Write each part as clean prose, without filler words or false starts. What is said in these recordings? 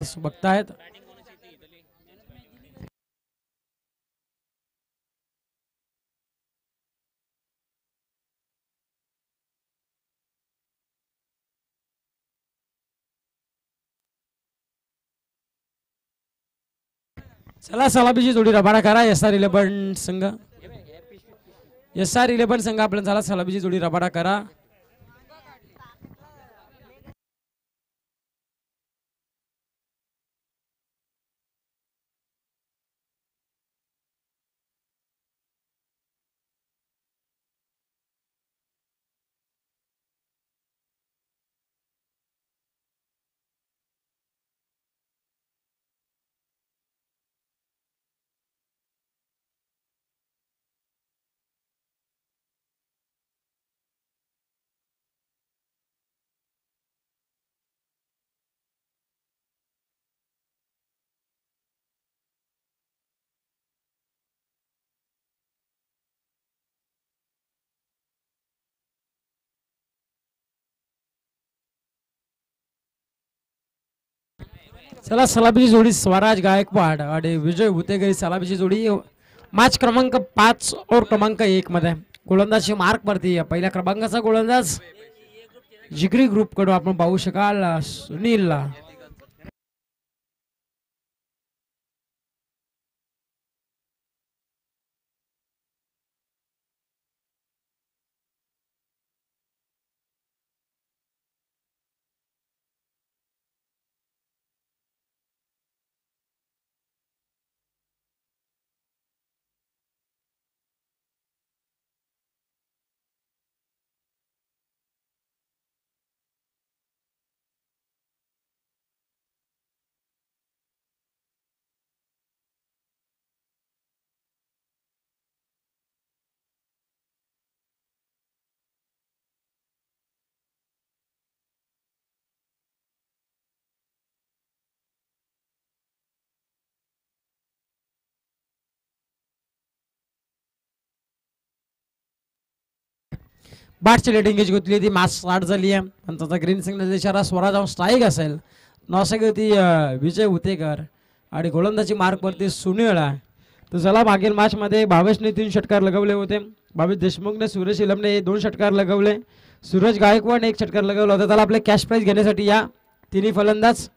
बघतायत. चला सलाबीची जोडी रबाडा करा. SR11 संघ SR11 संघ आपण चला सलाबीची जोडी रबाडा करा. चला सलाबीची जोडी स्वराज गायकवाड आणि विजय भुतेगरी सलाबीची जोडी मॅच क्रमांक 5 और क्रमांक 1 मध्ये गोलंदाजी मार्क वरती पहिल्या क्रमांकाचा गोलंदाज जिगरी ग्रुप कडून आपण पाहू शकाल सुनील. बाटची लेट एंगेज घेतली ती मॅच स्टार्ट झाली आहे आणि त्याचा ग्रीन सिग्नल इशारा स्वराज जाऊन स्ट्राईक असेल. नॉसेक होती विजय उतेकर आणि गोलंदाजी मार्क वरती सुनील आहे. तर चला मागील मॅच मध्ये भावेशने 3 षटकार लगवले होते. भावेश देशमुखने सुरेश इलमने 2 षटकार लगवले. सूरज गायकवाडने 1 षटकार लगवला होता. त्याला आपले कॅश प्राइज घेण्यासाठी या तिन्ही फलंदाज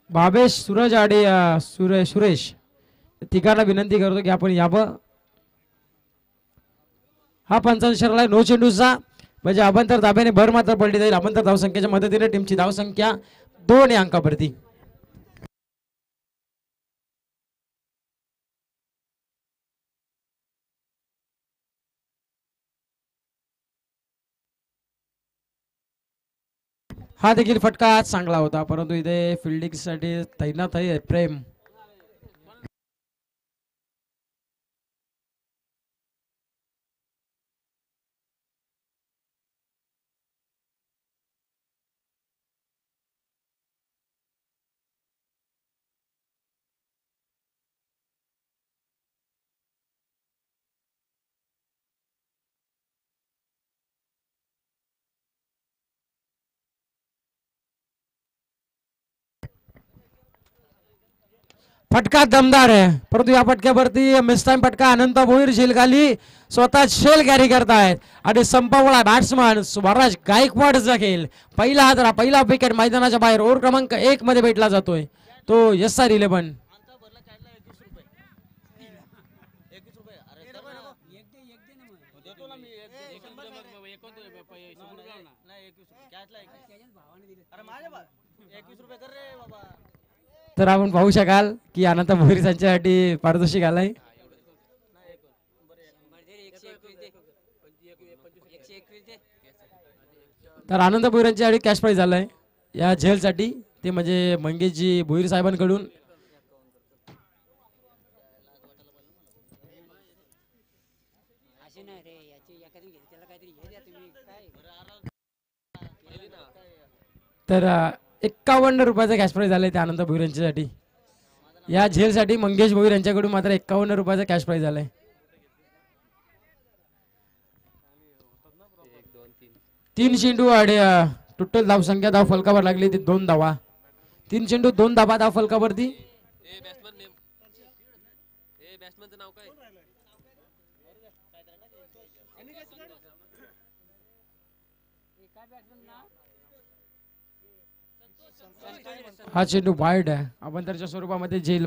भावेश सूरज आणि सुरेश तिघांना विनंती करतो की आपण यावं. हा पंचांश आहे नो चेंडूचा म्हणजे अभंतर दाब्याने भर मात्र पडली जाईल. अभंतर धावसंख्येच्या मदतीने टीमची धावसंख्या 2 या अंकावरती. हा देखील फटका चांगला होता परंतु इथे फिल्डिंग साठी तैनात आहे प्रेम. फटका दमदार आहे परंतु या फटक्यावरती मिस टाइम फटका अनंत भोईर झेल खाली स्वतः शेल कॅरी करतायत आणि संपवला बॅट्समन स्वराज गायकवाडचा खेळ. पहिला हादरा पहिला विकेट मैदानाच्या बाहेर ओव्हर क्रमांक 1 मध्ये भेटला जातोय तो SR11. तर आपण पाहू शकाल की अनंत भोईर यांच्यासाठी पारितोषिक आलाय. तर आनंद भोईर यांच्यासाठी कॅश प्राइज आलाय या झेलसाठी ते म्हणजे मंगेशजी भोईर साहेबांकडून. तर 51 रुपयाचा कॅश प्राइज आलाय त्या आनंद भोईर यांच्यासाठी. या झेलसाठी मंगेश भोईर यांच्याकडून मात्र 51 रुपयाचा कॅश प्राइज आलाय. 3 चेंडू आणि टोटल धाव संख्या धाव फलकावर लागली ती 2 धावा. 3 चेंडू 2 धाबा धाव फलकावरती. हा चेंडू वाईड आहे. अभंतरच्या स्वरूपामध्ये झेल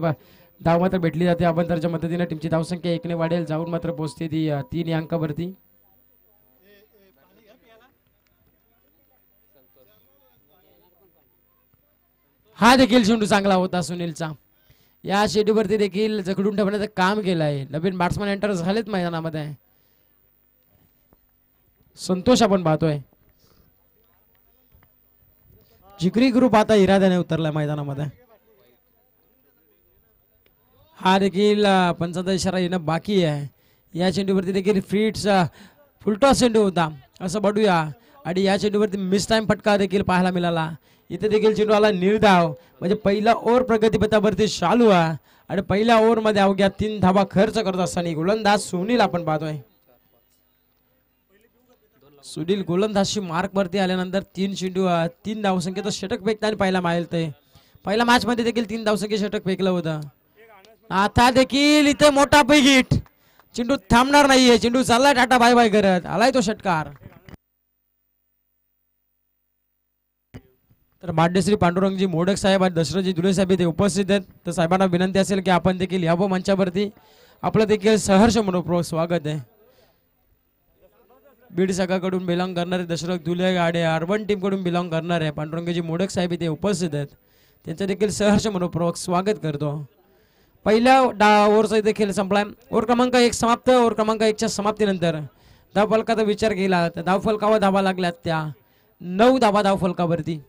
धाव मात्र भेटली जाते. अभंतरच्या मदतीने टीमची धावसंख्या 1 ने वाढेल. जाऊन मात्र पोहोचते ती 3 या अंकावरती. हा देखील चेंडू चांगला होता सुनीलचा. या चेंडूवरती देखील जखडून ठेवण्याचं काम केलं आहे. नवीन बॅट्समन एंटर झालेत मैदानामध्ये. संतोष आपण पाहतोय. जिगरी ग्रुप आता इराद्याने उतरला मैदानामध्ये. हा देखील पंचांचा इशारा येणं बाकी आहे. या चेंडूवरती देखील फ्रीटचा फुलटॉस चेंडू होता असं बघूया. आणि या चेंडूवरती मिस टाइम फटका देखील पाहायला मिळाला. इथे देखील चेंडू आला निर्धाव. म्हणजे पहिला ओव्हर प्रगतीपथावरती चालू आहे. आणि पहिल्या ओव्हर मध्ये अवघ्या 3 धावा खर्च करत असताना गोलंदाज सुनील आपण पाहतोय. सुनील गोलंदाजची मार्क वरती आल्यानंतर 3 चेंडू 3 धावसंख्येचं षटक फेकताना पाहायला मिळतंय. पहिल्या मॅच मध्ये देखील 3 धावसंख्ये षटक फेकलं होतं. आता देखील इथे मोठा हिट. चेंडू थांबणार नाहीये. चेंडू चाललाय टाटा बाय बाय करत. आलाय तो षटकार. तर भाग्यश्री पांडुरंगजी मोडक साहेब आणि दशरथजी दुले साहेब इथे उपस्थित आहेत. तर साहेबांना विनंती असेल की आपण देखील यावं मंचावरती. आपलं देखील सहर्ष मनोपूर्वक स्वागत आहे. बीड सगाकडून बिलॉंग करणारे दशरथ दुले आणि अर्बन टीम कडून बिलॉंग करणारे पांडुरंगजी मोडक साहेब इथे उपस्थित आहेत. त्यांचं देखील सहर्ष मनोपूर्वक स्वागत करतो. पहिल्या ओव्हरचा इथे खेळ संपलाय. ओव्हर क्रमांक 1 समाप्त. ओव्हर क्रमांक 1च्या समाप्तीनंतर धावफलकाचा विचार केला तर धावफलकावर धावा लागल्यात त्या 9 धावा धावफलकावरती.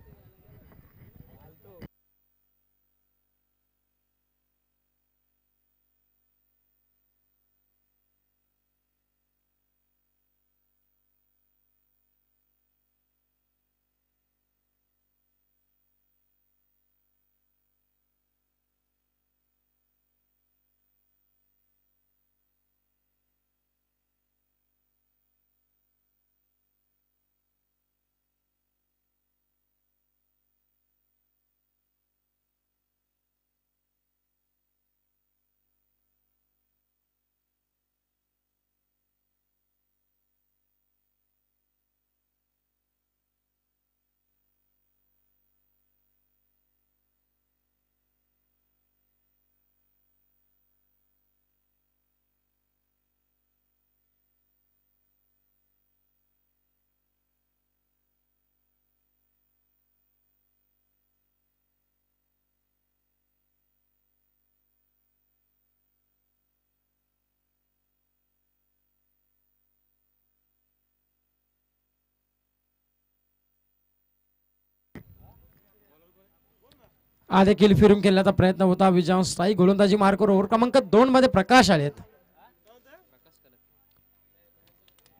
हा देखील फिरून खेळण्याचा प्रयत्न होता. विजय स्थायी गोलंदाजी मार्कवर ओव्हर क्रमांक 2 मध्ये प्रकाश आलेत.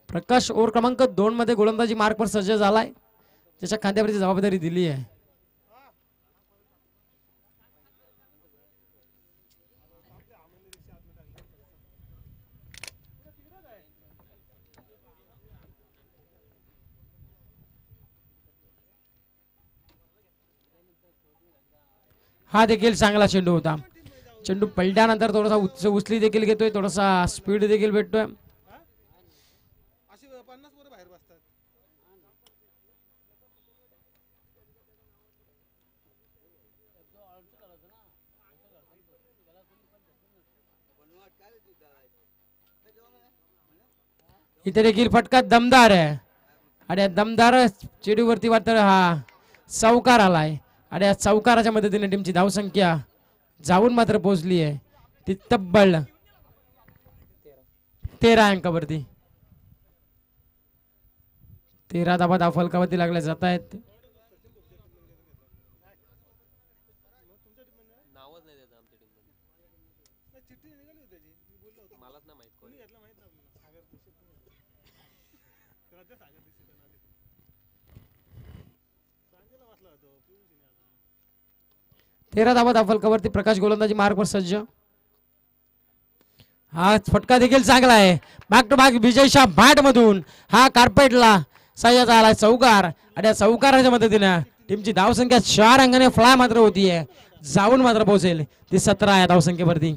प्रकाश ओव्हर क्रमांक 2 मध्ये गोलंदाजी मार्कवर सज्ज झालाय. त्याच्या खांद्यावरची जबाबदारी दिली आहे. हा देखील चांगला चेंडू होता. चेंडू पलट्यानंतर थोडासा उचली देखील घेतोय. थोडासा स्पीड देखील भेटतोय. इथे देखील फटका दमदार आहे. आणि दमदार चेंडूवरती मात्र हा चौकार आलाय. आणि या चौकाराच्या मदतीने टीमची धावसंख्या जाऊन मात्र पोहोचली आहे ती तब्बल 13 अंकावरती. 13 धावा धावफलकावरती लागल्या जात आहेत. तेरा धावा धावफलकावरती प्रकाश गोलंदाजी मार्कवर सज्ज. हा फटका देखील चांगला आहे. बॅक टू बॅक विजयशाह बॅट मधून हा कार्पेटला सह्याचा आला चौकार. आणि या चौकाराच्या मदतीने टीमची धावसंख्या 4 अंकाने फ्लाय मात्र होतीये, जाऊन मात्र पोहोचेल ती 17 आहे धावसंख्येवरती.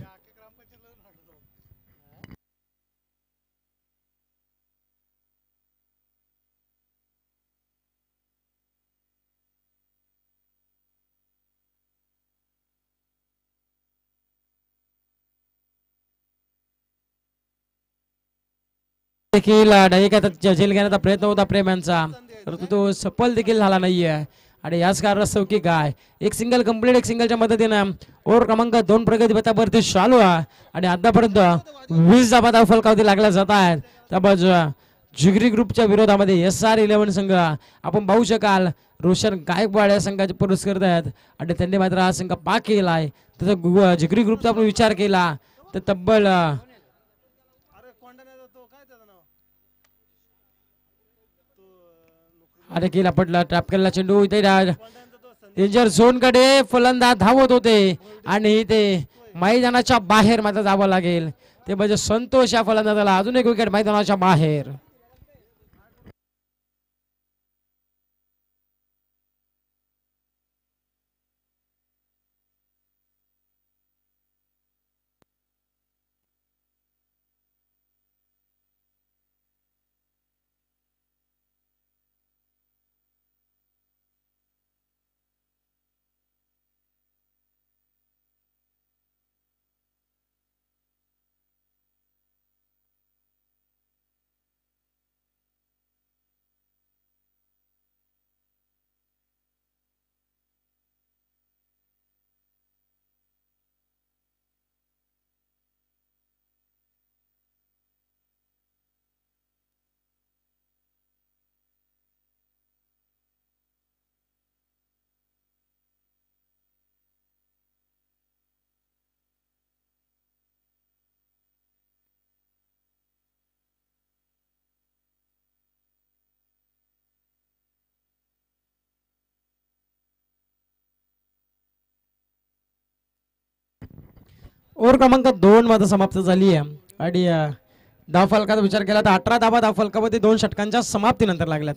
देखील डायकाचा झेल घेण्याचा प्रयत्न होता प्रेम यांचा, परंतु तो सफल देखील झाला नाहीये. आणि याच कारणास्तव की काय एक सिंगल कंप्लीट, एक सिंगलच्या मदतीनं ओव्हर क्रमांक 2 प्रगती पथावरती चालू आहे. आणि आतापर्यंत 20 धावा फलकावरती लागल्या जात आहेत. त्या बाजू जिगरी ग्रुपच्या विरोधामध्ये SR11 संघ आपण पाहू शकाल रोशन गायकवाड या संघाचे पुरस्कृत आहेत. आणि त्यांनी मात्र हा संघ पाक केला आहे. तर जिगरी ग्रुपचा आपण विचार केला तर तब्बल अरे केला पडला ट्रॅप केला चेंडू इथे डेंजर झोन कडे फलंदाज धावत होते आणि ते मैदानाच्या बाहेर मात्र जावं लागेल. ते म्हणजे संतोष या फलंदाजाला अजून एक विकेट मैदानाच्या बाहेर. ओव्हर क्रमांक 2 मध्ये समाप्त झाली आहे. आणि धाव फलकाचा विचार केला तर 18 धावा धाव फलकामध्ये 2 षटकांच्या समाप्तीनंतर लागल्यात.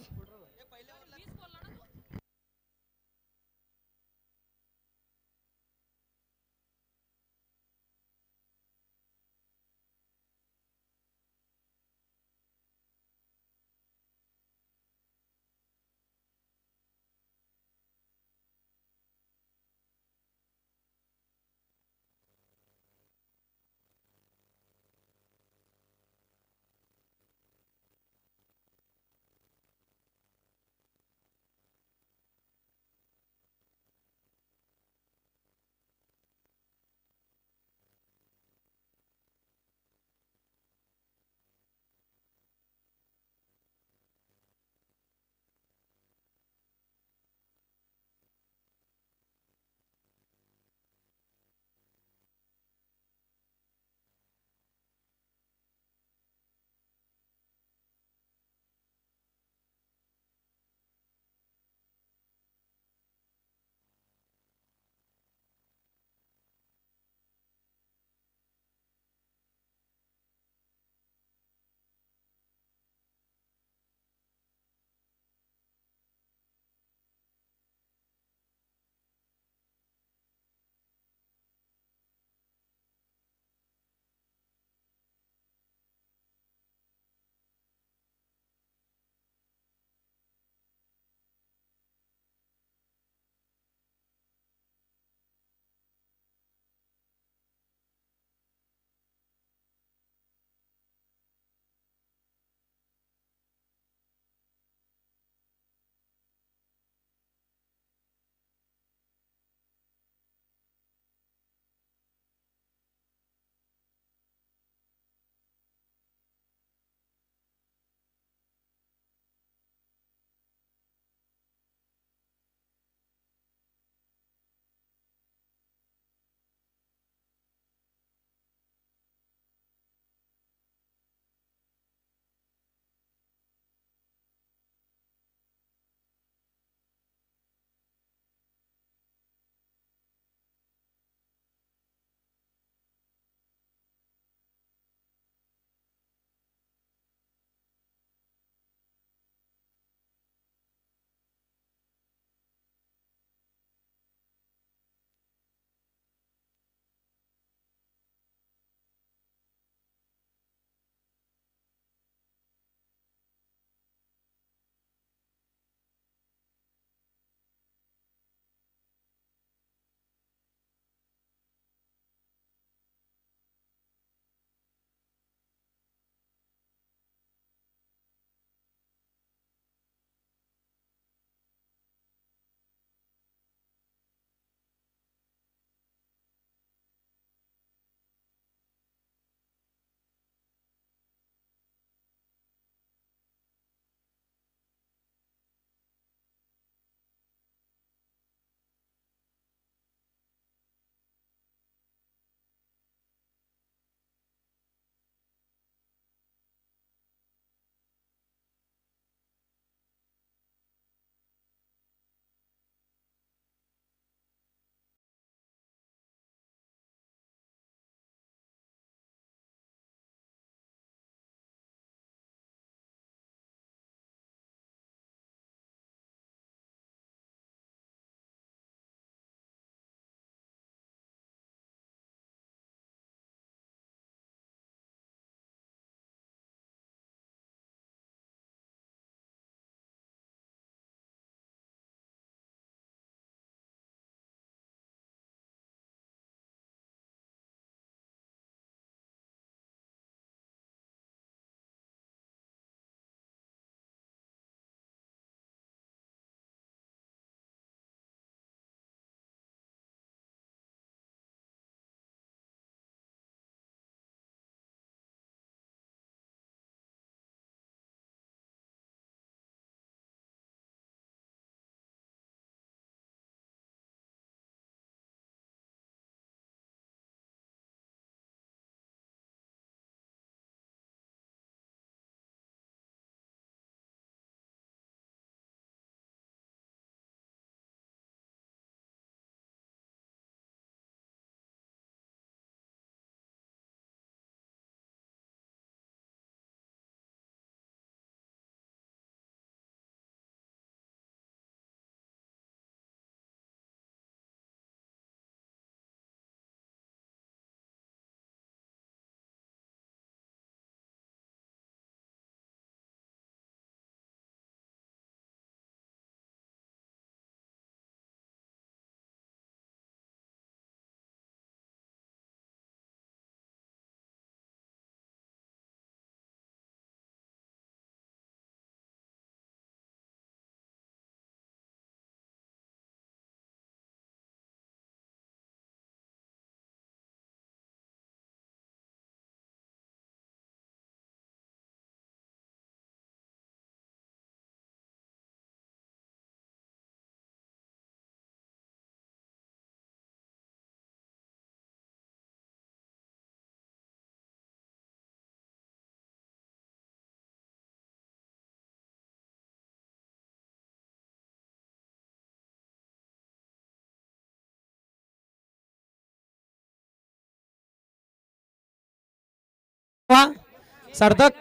सार्थक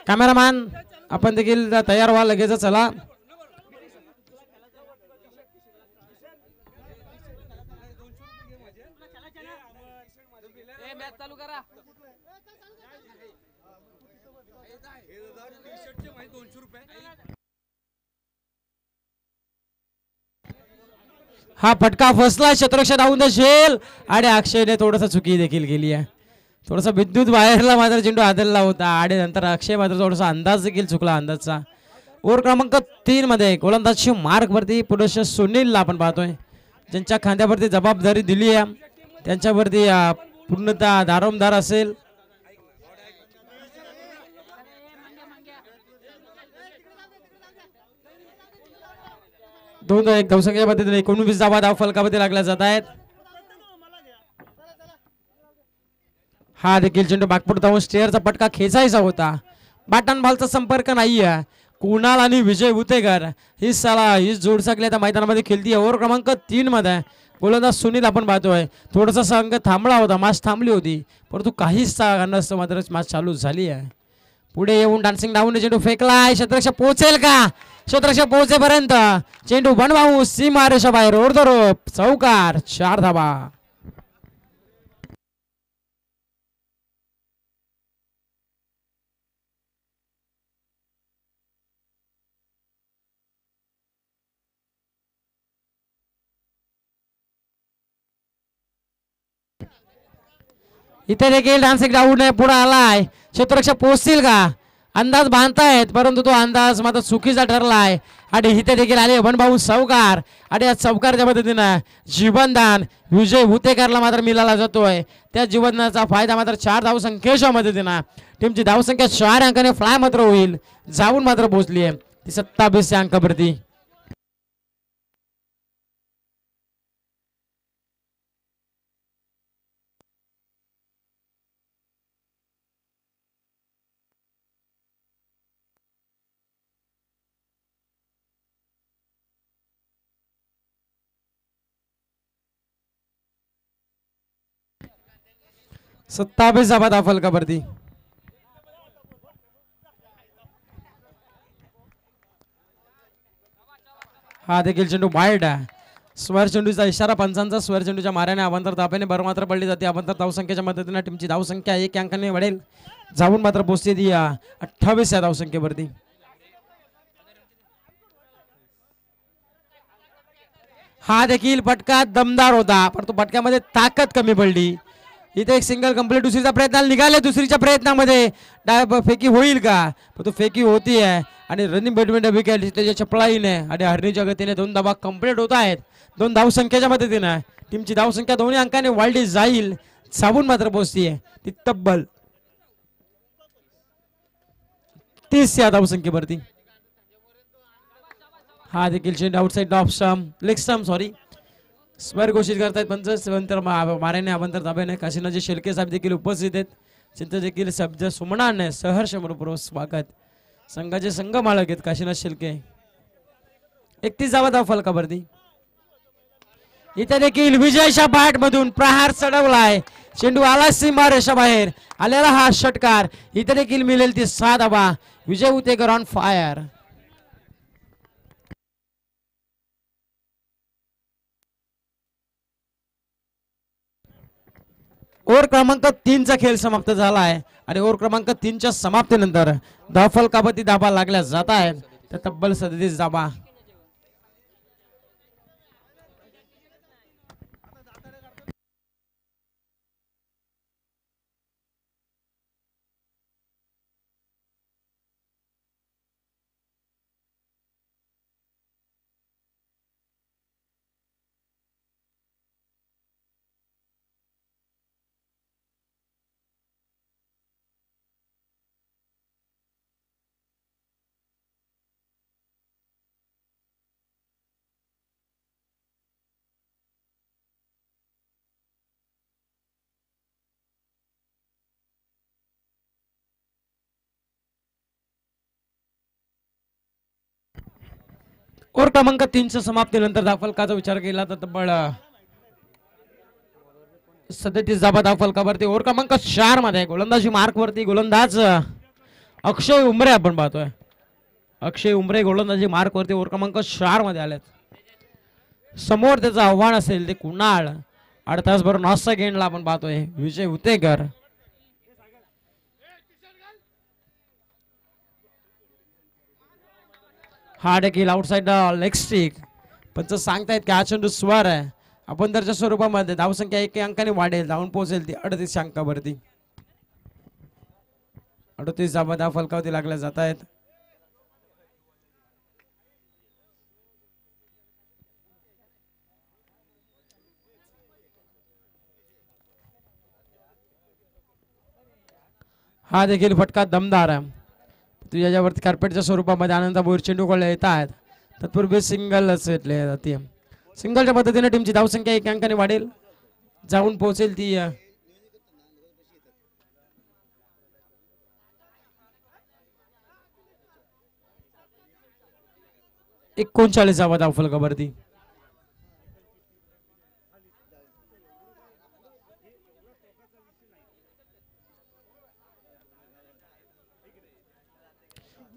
कॅमेरामॅन आपण देखील तयार व्हा लगेच चला. हा फटका फसला शतरक्ष धावून झेल आणि अक्षयने थोडस चुकी देखील केली आहे. थोडासा विद्युत बाहेरला मात्र चेंडू आदलला होता आणि नंतर अक्षय मात्र थोडासा अंदाज देखील चुकला अंदाजचा. ओव्हर क्रमांक 3 मध्ये गोलंदाजची मार्क वरती पुरुष सुनीलला आपण पाहतोय ज्यांच्या खांद्यावरती जबाबदारी दिली आहे त्यांच्यावरती पूर्णतः दारोमदार असेल. दोन एक धावसंख्येच्या पद्धतीने 19 धावा धाव फलकावरती लागल्या जात आहेत. हा देखील चेंडू बागपूर धावून स्टेअरचा पटका खेचायचा होता. बॅटन बॉलचा संपर्क नाहीये. कुणाल आणि विजय उतेकर ही जोड सगळी आता मैदानामध्ये खेळती. ओव्हर क्रमांक 3 मध्ये गोलंदाज सुनील आपण पाहतोय थोडासा संघ थांबला होता मॅच थांबली होती परंतु काहीच कारणास्तव मात्र मॅच चालू झाली आहे. पुढे येऊन डान्सिंग डाऊन चेंडू फेकलाय. शतरक्ष पोहोचेल का? शतरक्ष पोहोचेपर्यंत चेंडू बनवाऊ सीमा रेषा बाहेर ओरधरोप चौकार 4 धावा. इथे देखील डान्सिंग डाऊन पुढे आलाय. क्षेत्ररक्षक पोहोचतील का? अंदाज बांधतायत परंतु तो अंदाज मात्र चुकीचा ठरलाय आणि इथे देखील आले वनभाऊ चौकार आणि या चौकारच्या मदतीनं जीवनदान विजय हुतेकरला मात्र मिळाला जातोय. त्या जीवनदानाचा फायदा मात्र 4 धावसंख्येच्या मदतीनं टीमची धावसंख्या 4 अंकाने फ्लाय मात्र होईल जाऊन मात्र पोहोचली आहे ती 27 अंकावरती. सत्तावीस धावा धाव फलकावरती. हा देखील चेंडू वाईड आहे. स्वर चेंडूचा इशारा पंचांचा. स्वर चेंडूच्या माऱ्याने अवांतर धाब्याने भर मात्र पडली जाते. अवांतर धावसंख्येच्या मदतीने टीमची धावसंख्या 1 अंकाने वाढेल जाऊन मात्र पोहोचते ती 28 या धावसंख्येवरती. हा देखील फटका दमदार होता परंतु फटक्यामध्ये ताकद कमी पडली. इथे एक सिंगल कंप्लीट. दुसरीचा प्रयत्न निघाले. दुसरीच्या प्रयत्नामध्ये फेकी होईल का? पण तो फेकी होती आहे आणि रनिंग बॅडमिंटन विकेट त्याच्या चपळाईने आणि हरणीच्या गतीने 2 धावा कंप्लीट होत आहेत. 2 धावसंख्येच्या मदतीने टीमची धावसंख्या 2 अंकाने वाढली जाईल साबून मात्र पोहोचतीये ती तब्बल 30 या धावसंख्येवरती. हा देखील चेंडू outside off stump leg stump sorry स्वर घोषित करतायत पंच. माऱ्याने अवंतर ताब्याने काशीनाथजी शेळके साहेब देखील उपस्थित आहेत. चिंता देखील शब्द सुमनाने सहर्ष मनपूर्वक स्वागत. संघाचे संघ मालक आहेत काशीनाथ शेळके. 31 धावा धाव फलकावरती. इथे देखील विजयच्या बॅट मधून प्रहार चढवलाय. चेंडू आला सीमा रेषा बाहेर आलेला हा षटकार. इथे देखील मिळेल ती 6 धावा. विजय उतेकर ऑन फायर. ओव्हर क्रमांक 3 चा खेळ समाप्त झाला आहे आणि ओव्हर क्रमांक 3 च्या समाप्तीनंतर धावफलकावरती धाबा लागल्या जात आहेत तर तब्बल 37 धाबा. ओव्हर क्रमांक 3 च्या समाप्तीनंतर धावफलकाचा विचार केला तर तब्बल 37 धावा धाव फलकावरती. ओव्हर क्रमांक 4 मध्ये गोलंदाजी मार्क वरती गोलंदाज अक्षय उमरे आपण पाहतोय. अक्षय उमरे गोलंदाजी मार्क वरती ओव्हर क्रमांक 4 मध्ये आलेत. समोर त्याचं आव्हान असेल ते कुणाल आणि त्याचबरोबर नॉस सेकंडला आपण पाहतोय विजय उतेकर. हा देखील आउटसाइड लेग स्टिक. पंच सांगतायत की हा चेंडू स्वर आहे. आपण त्याच्या स्वरूपामध्ये धावसंख्या 1 अंकाने वाढेल, धावून पोहोचेल ती 38 अंकावरती. 38 धावा धाव फलकावरती लागल्या जात आहेत. हा देखील फटका दमदार आहे. याच्यावरती कार्पेटच्या स्वरूपामध्ये आनंद भोईर चेंडू गोळ्या येत आहेत. तत्पूर्वी सिंगल सेटले जाते. सिंगलच्या पद्धतीने टीमची धावसंख्या 1 अंकाने वाढेल, जाऊन पोहोचेल ती 39 धावा धाव फलकावरती.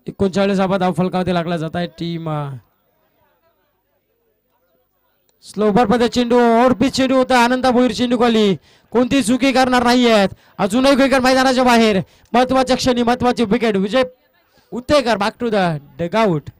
धावा फलकावरती लागला जात आहे. टीम स्लोपर मध्ये चेंडू और पिच चेंडू होता. आनंद भोईर चेंडू खाली कोणती चुकी करणार नाही आहेत. अजूनही विकेट मैदानाच्या बाहेर. महत्वाच्या क्षणी महत्वाची wicket. Vijay Utekar back to the dugout.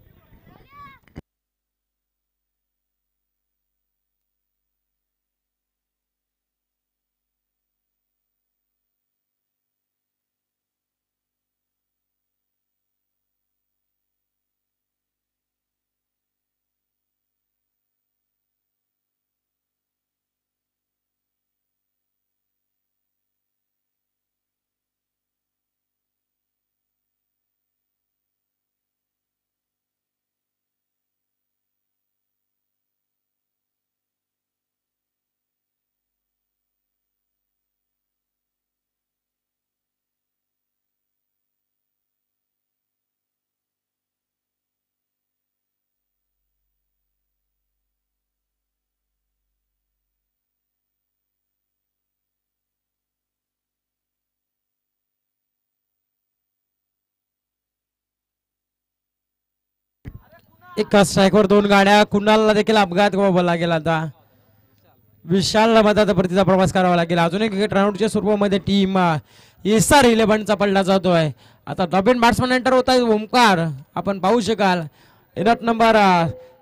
एका स्ट्राईकवर 2 गाड्या. कुणालला देखील अपघात व्हावा लागेल. आता विशाल मधात परतीचा प्रवास करावा लागेल. अजून एक विकेट राऊंडच्या स्वरूपामध्ये टीम SR11चा पडला जातोय. आता डॉबिन बॅट्समन एंटर होत आहे ओमकार. आपण पाहू शकाल इनट नंबर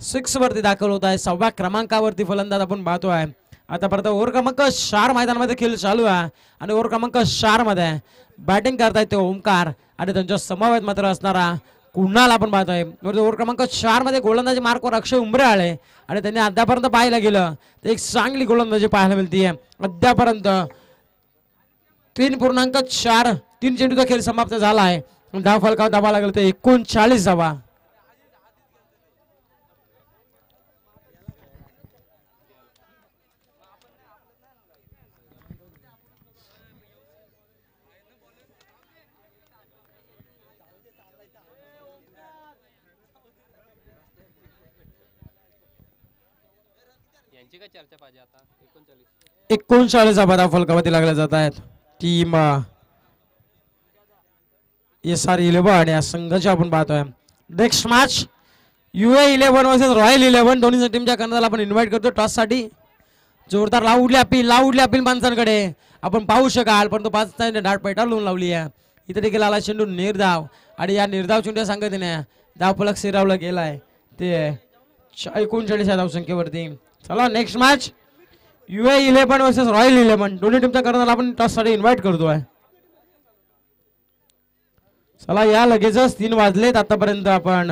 6 वरती दाखल होत आहे. 6व्या क्रमांकावरती फलंदाज आपण पाहतोय. आता परत ओव्हर क्रमांक 4 मैदानामध्ये खेळ चालू आहे आणि ओव्हर क्रमांक 4 मध्ये बॅटिंग करतायत ते ओमकार आणि त्यांच्या समवेत मात्र असणारा कुणाल आपण पाहतोय. ओव्हर क्रमांक 4 मध्ये गोलंदाजी मार्कवर अक्षय उमरे आले आणि त्यांनी अद्यापर्यंत पाहायला गेलं तर एक चांगली गोलंदाजी पाहायला मिळते. अद्यापर्यंत 3.4 3 चेंडूचा खेळ समाप्त झाला आहे. धाव फलकावर धावा लागला ते 39 धावा. यांची काय चर्चा पाहिजे आता. 39 धावा फलकावरती लागल्या जात आहेत. टीम SR11 आणि या संघाची आपण पाहतोय. Next match UA11 versus royal 11. दोन्ही टीमच्या कर्णधाराला आपण इन्व्हाइट करतो टॉस साठी. जोरदार लावली अपील माणसांकडे आपण पाहू शकाल, परंतु 5 डाट पैठा लावून लावली आहे. इथे देखील आला चेंडू निर्धाव आणि या निर्धाव चेंडू सांगतीने धाव फलक सिरावला गेलाय ते 39 धावसंख्येवरती. चला next match UA11 versus royal 11. दोन्ही टीमच्या कर्णधाराला आपण टॉस साठी इन्व्हाइट करतोय. चला या लगेचच 3 वाजलेत. आतापर्यंत आपण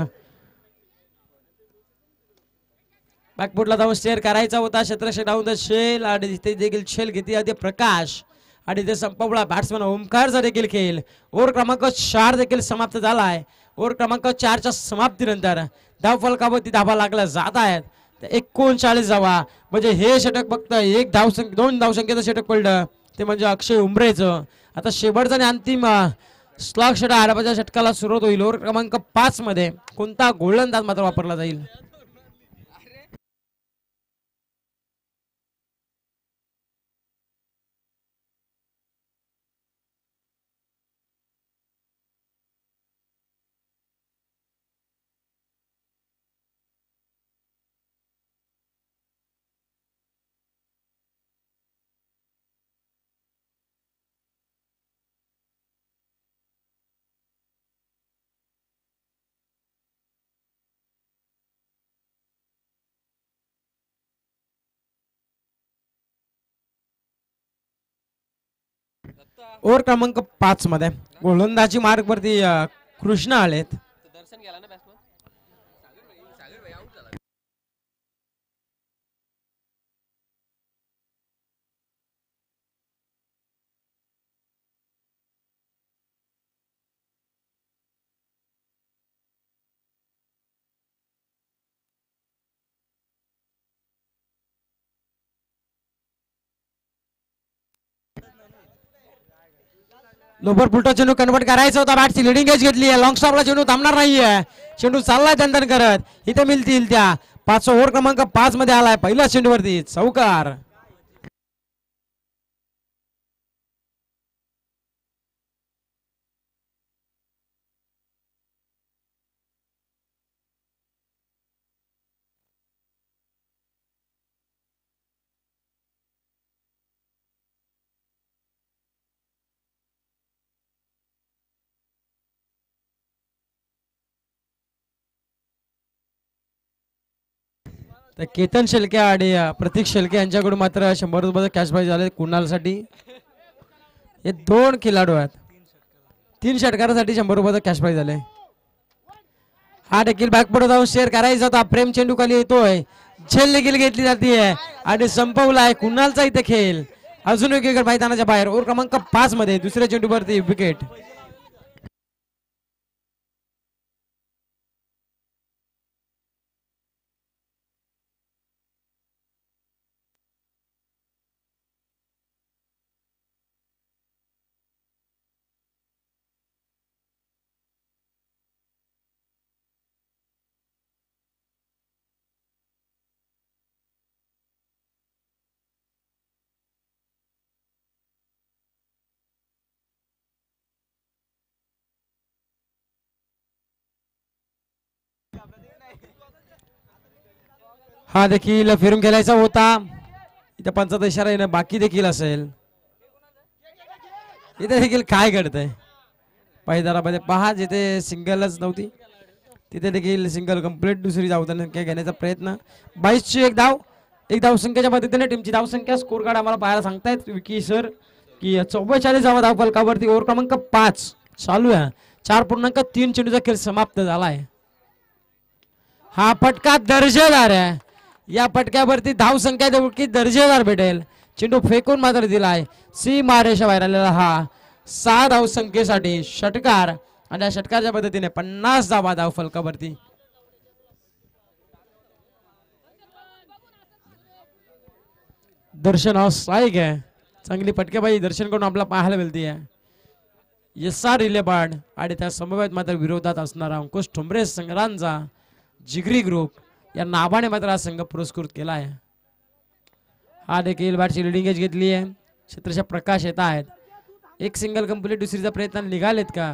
बॅकफुटला जाऊन स्टेअर करायचा होता. क्षेत्रक्षक डाऊन द शेल आणि ते देखील शेल घेते आधी प्रकाश आणि ते संपवला बॅट्समन ओमकारचा देखील खेळ. ओव्हर क्रमांक 4 देखील समाप्त झाला आहे. ओव्हर क्रमांक 4च्या समाप्तीनंतर धाव फलकावरती धावा लागल्या जात आहेत. 39 धावा म्हणजे हे षटक फक्त 2 धावसंख्येचं षटक पडलं ते म्हणजे अक्षय उमरेचं. आता शेवटचा आणि अंतिम स्लॉग षटक आडपाच्या षटकाला सुरुवात होईल. ओव्हर क्रमांक 5 मध्ये कोणता गोलंदाज मात्र वापरला जाईल. ओव्हर क्रमांक 5 मध्ये गोलंदाजी मार्ग वरती कृष्णा आलेत. दर्शन गेला ना बॅट्समन. लोबर फुलटो चेंडू कन्वर्ट करायचा होता. बॅटची लिडिंग एज घेतली आहे. लॉंग स्टॉपला चेंडू थांबणार नाहीये. चेंडू चाललाय दंदन करत. इथे मिळतील त्या 5 ओव्हर क्रमांक 5 मध्ये आलाय पहिल्या चेंडूवरती चौकार. तर केतन शेलके आणि प्रतीक शेलके यांच्याकडून मात्र 100 रुपये कॅश प्राइज झाले कुणालसाठी. हे 2 खेळाडू आहेत. 3 षटकारासाठी 100 रुपयाचा कॅश प्राइज झाले. हा देखील बॅकपुढे जाऊन शेअर करायचा होता. प्रेम चेंडू खाली येतोय. झेल देखील घेतली जाते आणि संपवलाय कुणालचा इथे खेळ. अजून एक विकेट मैदानाच्या बाहेर. ओव्हर क्रमांक 5 मध्ये दुसऱ्या चेंडूवरती विकेट. हा देखील फिरून खेळायचा होता. इथे पंचाचा इशारा येणं बाकी देखील असेल. इथे देखील काय घडतंय पायदारामध्ये पहा. जिथे सिंगलच नव्हती तिथे देखील सिंगल कंप्लीट. दुसरी धावसंख्या घेण्याचा प्रयत्न. 22ची एक धाव संख्येच्या मदतीने टीमची धावसंख्या स्कोर कार्ड आम्हाला पाहायला सांगतायत विकी सर की 44 धाव फलकावरती. ओव्हर क्रमांक 5 चालू आहे. 4.3 चेंडूचा खेळ समाप्त झालाय. हा फटका दर्जेदार आहे. या फटक्यावरती धाव संख्या देखील दर्जेदार भेटेल. चेंडू फेकून मात्र दिलाय. सी मारेशा बाहेर आलेला हा 6 धाव संख्येसाठी षटकार आणि या षटकाच्या पद्धतीने 50 धावा धाव फलकावरती. दर्शन हा स्ट्राईक आहे. चांगली फटकेबाजी दर्शन करून आपल्याला पाहायला मिळते. SR रिलेबाड आणि त्या समवेत मात्र विरोधात असणारा अंकुश ठोंबरे संग्रांचा जिगरी ग्रुप या नावाने मात्र हा संघ पुरस्कृत केला आहे. हा देखील बॅटची लिडिंग एज घेतली आहे. क्षेत्रशा प्रकाश येत आहेत. एक सिंगल कंप्लीट. दुसरीचा प्रयत्न निघालेत का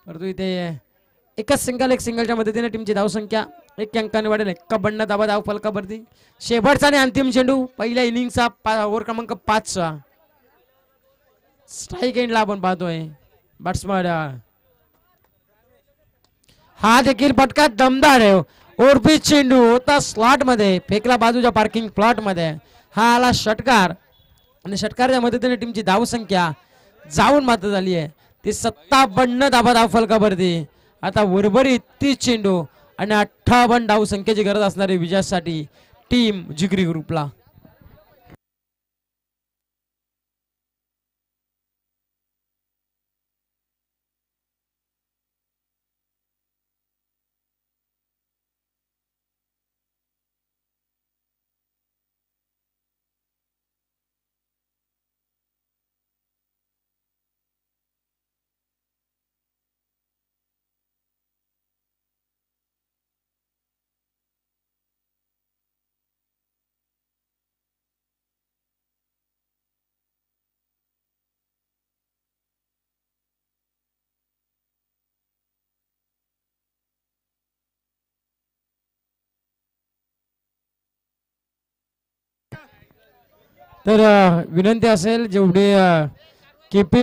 परंतु इथे एकच एक सिंगलच्या मदतीने टीमची धावसंख्या 1 अंकाने वाढेल. 51 धावा धाव फलकावरती. शेवटचा आणि अंतिम चेंडू पहिल्या इनिंगचा ओव्हर क्रमांक 5 चा स्ट्राईक एंडला आपण पाहतोय. बॅट्समन हा देखील फटका दमदार आहे. ओरपीच चेंडू होता स्लॉट मध्ये फेकला बाजूच्या पार्किंग प्लॉट मध्ये. हा आला षटकार आणि षटकारच्या मदतीने टीमची धावसंख्या जाऊन मात्र झाली आहे ती 57 धावा धाव फलकावरती. आता उर्वरित 30 चेंडू आणि 58 धाव संख्येची गरज असणारी विजयासाठी टीम जिगरी ग्रुपला. तर विनंती असेल जेवढे केपी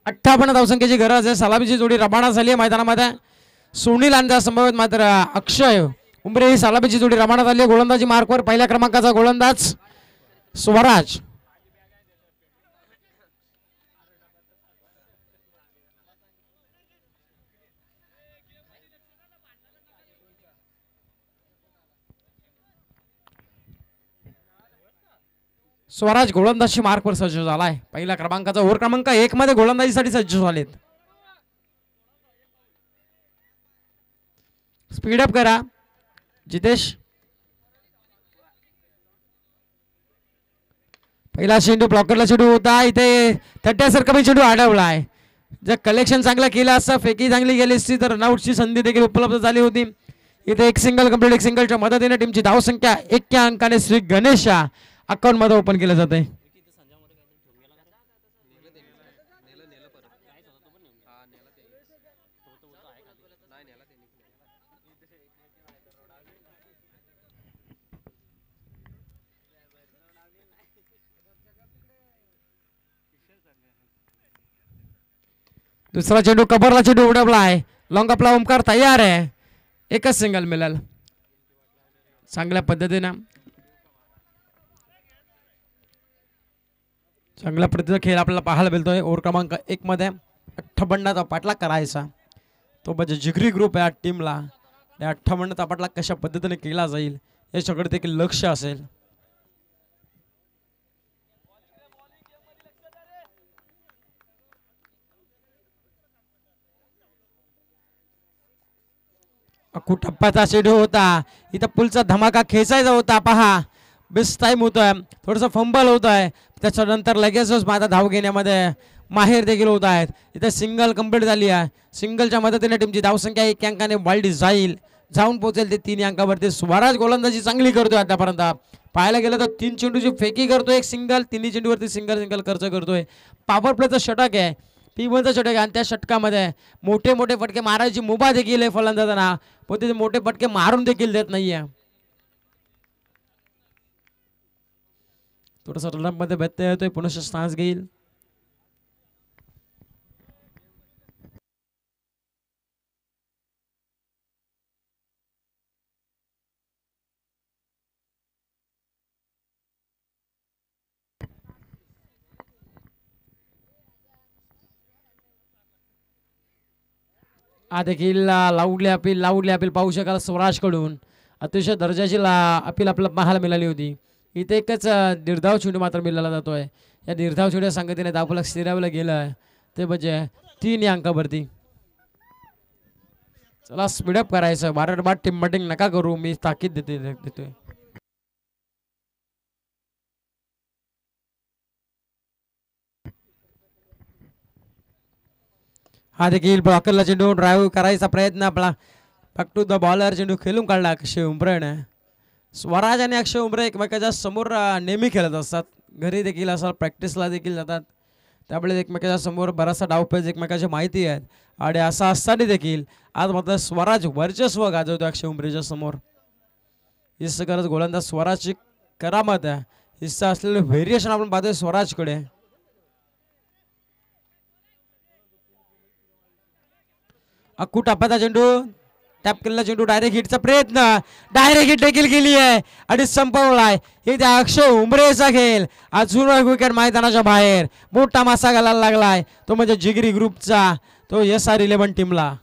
58 धावसंख्येची गरज आहे. सलामीची जोडी रबाना झाली आहे मैदानामध्ये. सुनील आणि त्या संभवित मात्र अक्षय उमरे ही सलामीची जोडी रबाना झाली आहे. गोलंदाजी मार्कवर पहिल्या क्रमांकाचा गोलंदाज स्वराज. स्वराज गोलंदाजी मार्कवर सज्ज झालाय. पहिल्या क्रमांकाचा ओव्हर क्रमांक 1 मध्ये गोलंदाजीसाठी सज्ज झालेत. स्पीडअप करा जितेश. पहिला चेंडू ब्लॉकरला चेंडू होता. इथे तट्ट्यासारखा चेंडू अडवलाय. जर कलेक्शन चांगलं केलं असतं, फेकी चांगली गेली असती तर रनआउटची संधी देखील उपलब्ध झाली होती. इथे एक सिंगल कंप्लीट. एक सिंगलच्या मदतीने टीमची धावसंख्या 1 या अंकाने श्री गणेश अकाउंट मध्ये ओपन केलं जाते. दुसरा चेंडू कबरला चेंडू उडवला आहे. लॉंग आपला ओमकार तयार आहे. एकच सिंगल मिळेल. चांगल्या पद्धतीने चांगल्या पद्धतीचा खेळ आपल्याला पाहायला मिळतोय. ओव्हर क्रमांक 1 मध्ये 58 पाठलाग करायचा तो म्हणजे जिगरी ग्रुप आहे. टीमला त्या 58 पाठलाग कशा पद्धतीने केला जाईल याच्याकडे देखील लक्ष असेल. टप्प्याचा चेंडू होता. इथं पुलचा धमाका खेचायचा होता. पहा बेस्ट टाइम होतोय. थोडंसं फंबल होत आहे. त्याच्यानंतर लगेचच माझा धाव घेण्यामध्ये माहेर देखील होत आहेत. इथे सिंगल कंप्लीट झाली आहे. सिंगलच्या मदतीने टीमची धावसंख्या 1 अंकाने वाढली जाऊन पोहोचेल ते 3 अंकावरती. स्वराज गोलंदाजी चांगली करतोय आतापर्यंत. पाहायला गेलं तर 3 चेंडूची फेकी करतोय. एक सिंगल. 3 चेंडूवरती सिंगल खर्च करतोय. पॉवर प्लेचा षटक आहे. P1चा षटक आहे आणि त्या षटकामध्ये मोठे मोठे फटके मारायची मुभा देखील आहे फलंदाजांना. पण ते मोठे फटके मारून देखील देत नाहीये. थोडंसं रनअप मध्ये व्यत्यय येतोय. पुनश्च स्टान्स घेईल. हा देखील लाऊडली अपील पाहू शकाल स्वराज कडून. अतिशय दर्जाची अपील आपल्याला पाहायला मिळाली होती. इथे एकच निर्धाव चेंडू मात्र मिळाला जातोय. या निर्धाव चेंडूच्या संगतीने धावफलक स्थिरावला गेलं ते म्हणजे 3 या अंकावरती. चला स्पीडअप करायचं. वारंवार टीम बॅटिंग नका करू. मी ताकीद देतोय. हा देखील ब्लॉकरला चेंडू ड्राईव्ह करायचा प्रयत्न आपला. Back to the bowler. चेंडू खेळून काढला अक्षय उमरेने. स्वराज आणि अक्षय उमरे एकमेकाच्या समोर नेहमी खेळत असतात. घरी देखील असतात, प्रॅक्टिसला देखील जातात. त्यामुळे एकमेकाच्या समोर बराचसा डावपेच एकमेकाची माहिती आहेत. आणि असं असताना देखील आज मात्र स्वराज वर्चस्व गाजवतो अक्षय उमरेच्या समोर. हिस्सा करत गोलंदाज स्वराजची करामत आहे. हिस्सा असलेले व्हेरिएशन आपण पाहतोय स्वराजकडे. अक्कू टप्प्याचा चेंडू. टॅप केलेला चेंडू डायरेक्ट हिटचा प्रयत्न. डायरेक्ट हिट देखील केली आहे आणि संपवलाय. हे त्या अक्षय उमरेचा खेळ. अजून विकेट मैदानाच्या बाहेर. मोठा मासा घालायला लागलाय तो म्हणजे जिगरी ग्रुपचा तो SR11 टीमला.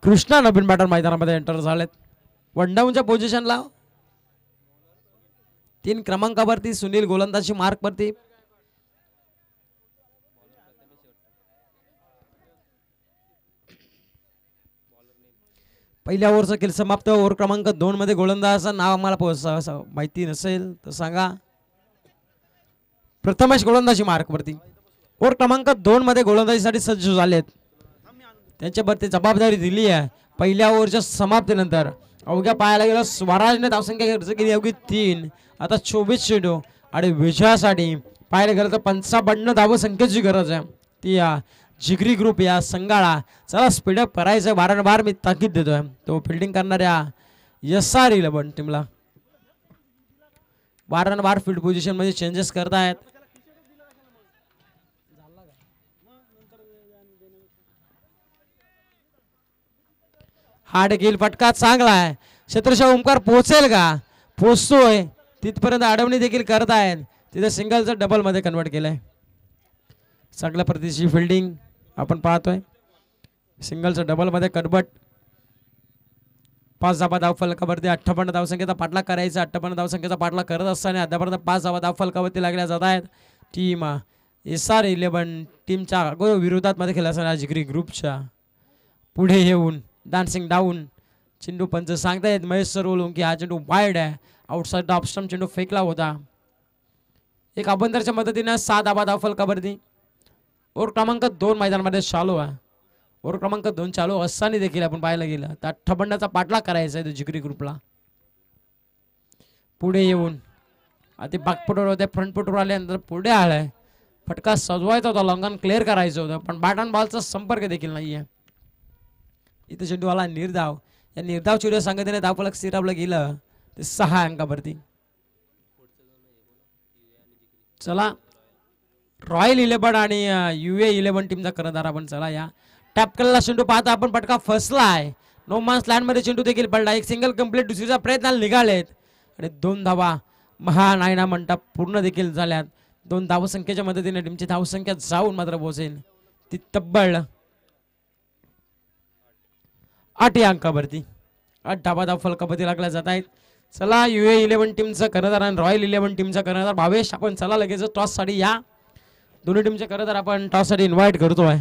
कृष्णा नवीन बॅटर मैदानामध्ये एंटर झालेत. 1 डाऊनच्या पोझिशनला 3 क्रमांकावरती सुनील गोलंदाजी मार्क वरती. पहिल्या ओव्हरचा खेळ समाप्त. ओव्हर क्रमांक 2 मध्ये गोलंदाजाचं नाव आम्हाला माहिती नसेल तर सांगा. प्रथमेश गोलंदाजी मार्कवरती. ओव्हर क्रमांक 2 मध्ये गोलंदाजीसाठी सज्ज झालेत. त्यांच्यावरती जबाबदारी दिली आहे. पहिल्या ओव्हरच्या समाप्तीनंतर अवघ्या पाहायला गेलं स्वराजने धावसंख्या खर्च केली अवघी 3. आता 24 चेंडू आणि विजयासाठी पाहायला गेलं तर 55 धावसंख्येची गरज आहे. ती जिगरी ग्रुप या संघाला चला स्पीडअप करायचं वारंवार मी ताकीद देतोय. तो फिल्डिंग करणाऱ्या SR11 टीमला वारंवार फील्ड पोझिशन मध्ये चेंजेस करतायत. हार्ड गेल फटका चांगला आहे. क्षेत्रशः ओमकार पोहोचेल का? पोहोचतोय तिथपर्यंत अडवणी देखील करतायत. तिथे सिंगलचं डबल मध्ये कन्वर्ट केलंय. चांगल्या प्रतीची फिल्डिंग आपण पाहतोय. सिंगलचं डबल मध्ये कन्वर्ट. 5 धावा धावफलकावरती 58 धावसंख्येचा पाठलाग करायचा. 58 धावसंख्येचा पाठलाग करत असताना अद्यापर्यंत 5 धावा धावफलकावरती लागल्या जात आहेत. टीम SR11 टीमच्या विरोधात मध्ये खेळला असताना जिगरी ग्रुपच्या पुढे येऊन डान्सिंग डाऊन चेंडू पंच सांगतायत महेश सरवलून की हा चेंडू वाईड आहे. आउटसाइड ऑफ स्टंप चेंडू फेकला होता. एक अभ्यंतरच्या मदतीने 6 धावा धावफलकावरती. ओव्हर क्रमांक 2 मैदानामध्ये चालू आहे. ओव्हर क्रमांक 2 चालू असताना देखील आपण पाहायला गेलं तर 58चा पाठलाग करायचा आहे जिगरी ग्रुपला. पुढे येऊन आधी बॅकफुटवर होते फ्रंटफुटवर आल्यानंतर पुढे आलाय. फटका सजवायचा होता. लॉंगन क्लिअर करायचं होतं पण बॅट अँड बॉलचा संपर्क देखील नाहीये. इथे चेंडू आला निर्धाव. या निर्धाव चेंडू संघटनेने धावफलक स्थिरावलं गेलं ते 6 अंकावरती. चला रॉयल 11 आणि UA 11 टीमचा कर्णधार आपण चला या टॅप केलेला चेंडू पाहता आपण. फटका फसला आहे. नो मान्स लँड मध्ये चेंडू देखील पडला. एक सिंगल कंप्लीट दुसरीचा प्रयत्न निघालेत आणि 2 धावा महानायना म्हणता पूर्ण देखील झाल्यात. 2 धावसंख्येच्या मदतीने टीमची धावसंख्या जाऊन मात्र पोहोचेल ती तब्बल 8 अंकावरती. 8 धावा धावफलकावरती लागल्या जात आहेत. चला UA 11 टीमचा कर्णधार आणि रॉयल 11 टीमचा कर्णधार भावेश आपण चला लगेच टॉस साठी या. दोन्ही टीमचे कर्णधार आपण टॉस साठी इन्व्हाइट करतोय.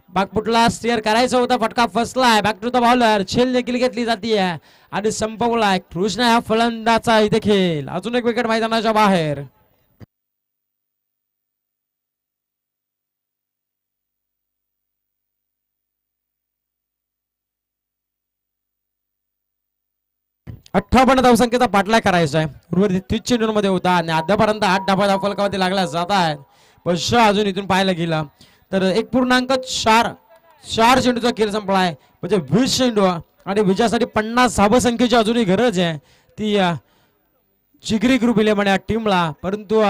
बागपुटला स्टिअर करायचा होता. फटका फसला आहे. Back to the bowler. छेल देखील घेतली जाते आणि संपवला कृष्णा हा फलंदाचा इथे खेळ. अजून एक विकेट मैदानाच्या बाहेर. अठ्ठावन्न धावसंख्येचा पाठलाग करायचा आहे. उर्वरित 30 चेंडूंमध्ये होता आणि आतापर्यंत 8 धावा धावफलकावरती लागल्या जात आहेत. पण अजून इथून पाहायला गेला तर 1.4 चेंडूचा खेळ संपला आहे. म्हणजे 20 चेंडू आणि विजयासाठी 50 धावसंख्येची अजूनही गरज आहे ती जिगरी ग्रुप 11 या टीमला. परंतु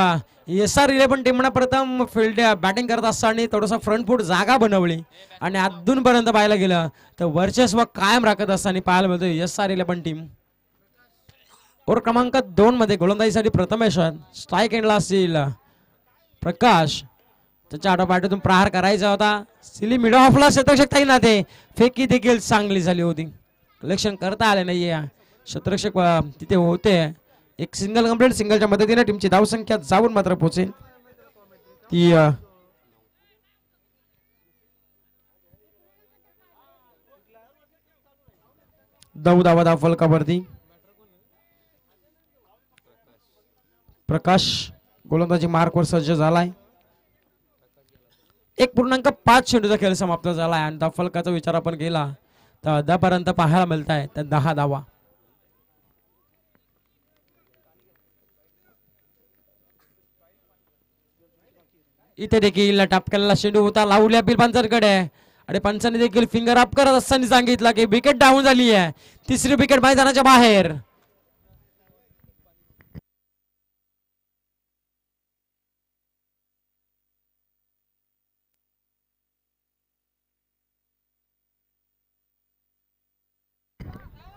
SR11 टीमने प्रथम फील्ड बॅटिंग करत असताना थोडासा फ्रंट फूट जागा बनवली आणि अजूनपर्यंत पाहायला गेलं तर वर्चस्व कायम राखत असताना पाहायला मिळतो SR11 टीम. ओव्हर क्रमांक 2 मध्ये गोलंदाजीसाठी प्रथमेश. स्ट्राईक एंडला असतील प्रकाश. त्याच्या आडोपाठीतून प्रहार करायचा होता. सिली मिड ऑफला शतरक्षक ताई ना ते फेकी देखील चांगली झाली होती. कलेक्शन करता आले नाहीये. शतरक्षक तिथे होते. एक सिंगल कंप्लीट. सिंगलच्या मदतीने टीमची धावसंख्या जाऊन मात्र पोहोचेल ती 9 धावा धावफलकावरती. प्रकाश गोलंदाजी मार्कवर सज्ज झालाय. 1.5 चेंडूचा खेळ समाप्त झालाय आणि धावफलकाचा विचार आपण केला तर अद्यापर्यंत पाहायला मिळत आहे त्या 10 धावा. इथे देखील टॅप केलेला चेंडू होता. लावल्या बिल पंचांकडे आणि पंचांनी देखील फिंगर अप करत असताना सांगितलं की विकेट डाऊन झाली आहे. 3री विकेट मैदानाच्या बाहेर.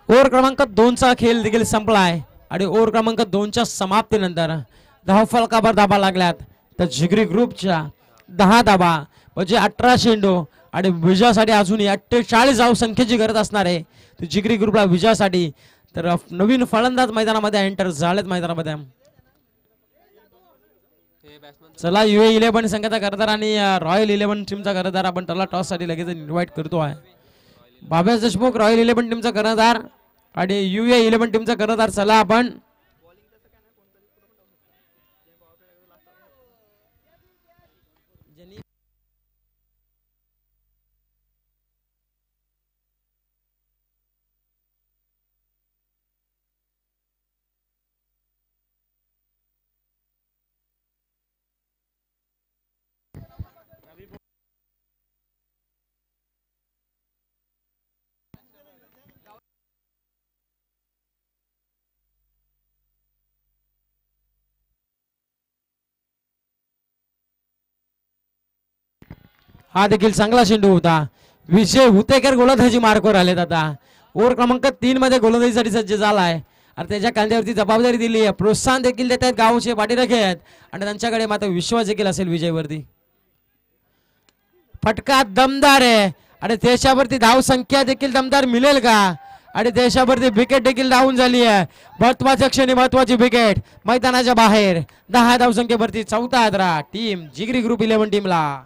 ओव्हर क्रमांक 2चा खेळ देखील संपलाय आणि ओव्हर क्रमांक 2च्या समाप्तीनंतर धावफलकावर धाबा लागल्यात तर जिगरी ग्रुपच्या 10 धाबा म्हणजे 18 चेंडू आणि विजयासाठी अजूनही 48 धावसंख्येची गरज असणार आहे. तर जिगरी ग्रुपला विजयासाठी तर नवीन फलंदाज मैदानामध्ये एंटर झालेत मैदानामध्ये. चला UA 11 संघाचा कर्णधार आणि रॉयल 11 टीमचा कर्णधार आपण त्याला टॉस साठी लगेच इन्व्हाइट करतो आहे. भावेश देशमुख रॉयल 11 टीमचा कर्णधार आणि UA 11 टीमचा कर्णधार. चला आपण हा देखील चांगला चेंडू होता. विजय हुतेकर गोलंदाजी मार्कवर आलेत आता. ओव्हर क्रमांक 3 मध्ये गोलंदाजीसाठी सज्ज झालाय आणि त्याच्या खांद्यावरती जबाबदारी दिली आहे. प्रोत्साहन देखील देत आहेत गावचे पाठीराखे आहेत आणि त्यांच्याकडे मात्र विश्वास देखील असेल विजयवरती. फटका दमदार आहे आणि देशावरती धाव संख्या देखील दमदार मिळेल का आणि देशावरती विकेट देखील डाऊन झाली आहे. महत्वाच्या क्षणी महत्वाची विकेट मैदानाच्या बाहेर. 10 धावसंख्येवरती चौथा आदरा टीम जिगरी ग्रुप 11 टीमला.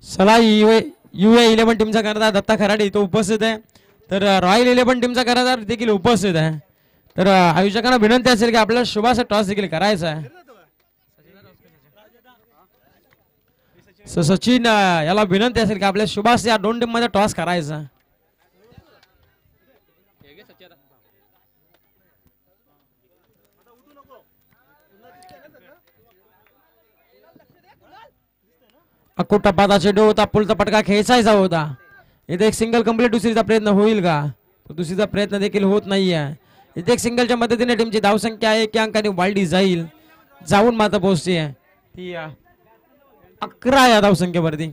चला युए 11 टीमचा कर्णधार दत्ता खराडे तो उपस्थित आहे. तर रॉयल 11 टीमचा कर्णधार देखील उपस्थित आहे. तर आयोजकांना विनंती असेल की आपल्याला शुभाचा टॉस देखील करायचा आहे. सचिन याला विनंती असेल की आपल्या शुभास या 2 टीम मध्ये टॉस करायचा. अकोटा पादा चेंडू होता. पुलचा पटका खेचायचा होता. इथे एक सिंगल कंप्लीट दुसरीचा प्रयत्न होईल का. दुसरीचा प्रयत्न देखील होत नाहीये. इथे एक सिंगलच्या मदतीने टीमची धावसंख्या 1 अंकाने वाढली जाऊन मात्र पोहोचते ती 11 या धावसंख्येवरती.